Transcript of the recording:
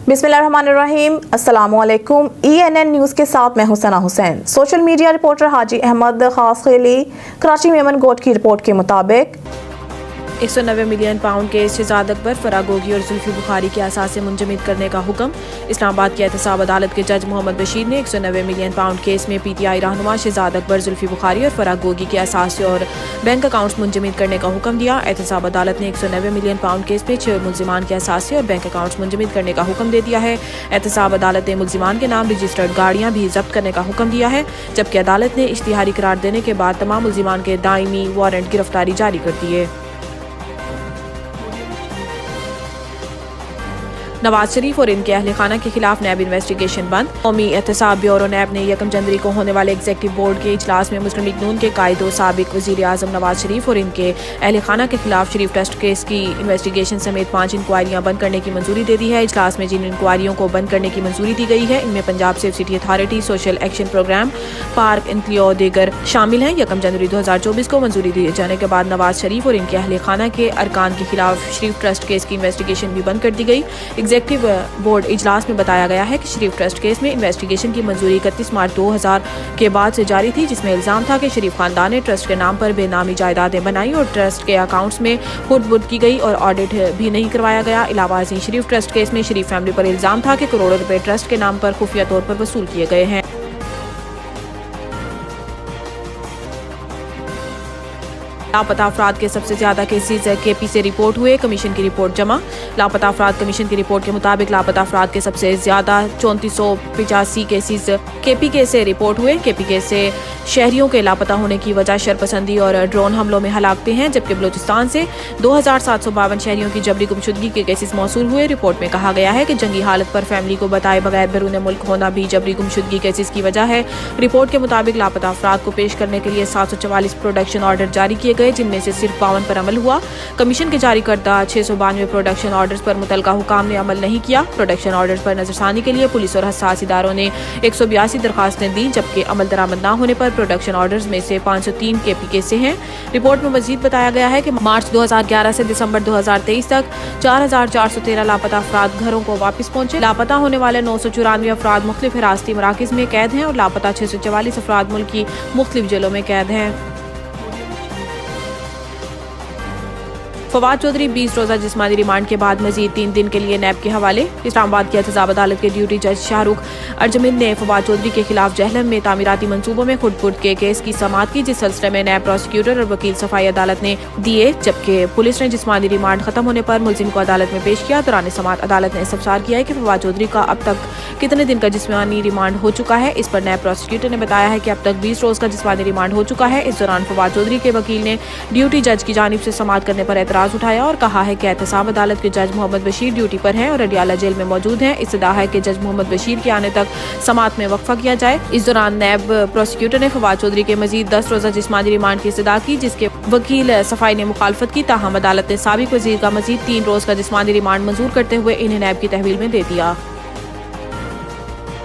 बिस्मिल्लाहिर्रहमानिर्रहीम। अस्सलामुअलैकुम। ENN news के साथ मैं Husaina Hussain. Social media reporter Haji Ahmed Khaskheli Karachi Memon Goth की रिपोर्ट के मुताबिक 190 मिलियन पाउंड के शहजाद अकबर, फरागोगी और जुल्फी बुखारी के असासे मुंजमद करने का हुक्म। इस्लामाबाद की एहतसाब अदालत के जज मोहम्मद बशीर ने 190 मिलियन पाउंड केस में PTI रहनुमा शहजाद अकबर, जुल्फी बुखारी और फरागोगी के असासे और बैंक अकाउंट्स मुंजमद करने का हुक्म दिया। एहतसाब अदालत ने 190 मिलियन पाउंड केस में 6 मुल्जिमान के असासे और बैंक अकाउंट्स मुंजमद करने का हुक्म दे दिया है। एहतसाब अदालत ने मुल्जिमान के नाम रजिस्टर्ड गाड़ियाँ भी जब्त करने का हुक्म दिया है, जबकि अदालत ने इश्तिहारी करार देने के बाद तमाम मुल्जिमान के दायमी वारंट गिरफ्तारी जारी कर दिए। नवाज शरीफ और इनके अहल खाना के खिलाफ नैब इन्वेस्टिगेशन बंद। कौमी एहतसाब ब्यूरो नैब ने 1 जनवरी को होने वाले एग्जीक्यूटिव बोर्ड के इजलास में मुस्लिम लीग नून के कायद और साबिक वजीर आजम नवाज शरीफ और इनके अहल खाना के खिलाफ शरीफ ट्रस्ट केस की इन्वेस्टिगेशन समेत 5 इंक्वायरियां बंद करने की मंजूरी दे दी है। इजलास में जिन इंक्वायरियों को बंद करने की मंजूरी दी गई है, इनमें Punjab safe city authority, social action programme, park इंतलियो दीगर शामिल हैं। 1 जनवरी 2024 को मंजूरी दिए जाने के बाद नवाज शरीफ और इनके अहल खाना के अरकान के खिलाफ शरीफ ट्रस्ट केस की इन्वेस्टिगेशन भी बंद कर दी गई। एग्जीक्यूटिव बोर्ड इजलास में बताया गया है कि शरीफ ट्रस्ट केस में इन्वेस्टिगेशन की मंजूरी 31 मार्च 2000 के बाद से जारी थी, जिसमें इल्जाम था कि शरीफ खानदान ने ट्रस्ट के नाम पर बेनामी जायदादें बनाई और ट्रस्ट के अकाउंट्स में हुड की गई और ऑडिट भी नहीं करवाया गया। इलावा से शरीफ ट्रस्ट केस में शरीफ फैमिली पर इल्जाम था कि करोड़ों रुपए ट्रस्ट के नाम पर खुफिया तौर पर वसूल किए गए हैं। लापता अफराद के सबसे ज्यादा केसेज KP से रिपोर्ट हुए। कमीशन की रिपोर्ट जमा। लापता अफराद कमीशन की रिपोर्ट के मुताबिक लापता अफराद के सबसे ज्यादा 3485 केसेज KP के से रिपोर्ट हुए। KP के से शहरियों के लापता होने की वजह शरपसंदी और ड्रोन हमलों में हलाकतें हैं, जबकि बलूचिस्तान से 2752 शहरियों की जबरी गुमशुदगी के केसेस मौसूल हुए। रिपोर्ट में कहा गया है कि जंगी हालत पर फैमिली को बताए बगैर बैरून मुल्क होना भी जबरी गुमशुदगी केसेस की वजह है। रिपोर्ट के मुताबिक लापता अफराद को पेश करने के लिए 744 प्रोडक्शन ऑर्डर जारी किए गए, जिनमें से सिर्फ 52 पर अमल हुआ। कमीशन के जारी करदा 692 प्रोडक्शन ऑर्डर्स पर मुतलका हुकाम ने अमल नहीं किया। प्रोडक्शन ऑर्डर्स पर नजरसानी के लिए पुलिस और हसास इदारों ने 182 दरखास्तें दी, जबकि अमल दरामद न होने पर प्रोडक्शन ऑर्डर्स में से 503 KP के से हैं। रिपोर्ट में मजीद बताया गया है कि मार्च 2011 से दिसंबर 2023 तक 4413 लापता अफराद घरों को वापस पहुंचे। लापता होने वाले 994 अफराद मुख्तलिफ हिरासती मराकिज में कैद हैं और लापता 644 अफराद मुल्क की मुख्तलिफ जेलों में कैद हैं। फवाद चौधरी 20 रोजा जिस्मानी रिमांड के बाद मजीद 3 दिन के लिए नैब के हवाले। इस्लामाबाद की एहतसाब अदालत के ड्यूटी जज शाहरुख अर्जमिन ने फवाद चौधरी के खिलाफ जहलम में तामीराती मंसूबों में खुदपुर्द के केस की समाअत की, जिस सिलसिले में नैब प्रोसिक्यूटर और वकील सफाई अदालत ने दिए, जबकि पुलिस ने जिस्मानी रिमांड खत्म होने पर मुलजिम को अदालत में पेश किया। दौरान समाअत अदालत ने इस्तफसार किया है कि फवाद चौधरी का अब तक कितने दिन का जिस्मानी रिमांड हो चुका है। इस पर नैब प्रोसिक्यूटर ने बताया है कि अब तक 20 रोज का जिस्मानी रिमांड हो चुका है। इस दौरान फवाद चौधरी के वकील ने ड्यूटी जज की जानिब से समाअत करने पर एतराज उठाया और कहा है कि एहतसाब अदालत के जज मोहम्मद बशीर ड्यूटी पर हैं और अडियाला जेल में मौजूद हैं। इस्तदा है कि जज मोहम्मद बशीर के आने तक समाअत में वक्फा किया जाए। इस दौरान नैब प्रोसिक्यूटर ने फवाद चौधरी के मजीद 10 रोजा जिस्मानी रिमांड की इस्तदा की, जिसके वकील सफाई ने मुखालफत की। ताहम अदालत ने साबिक वजीर का मजीद 3 रोज का जिस्मानी रिमांड मंजूर करते हुए इन्हें नैब की तहवील में दे दिया।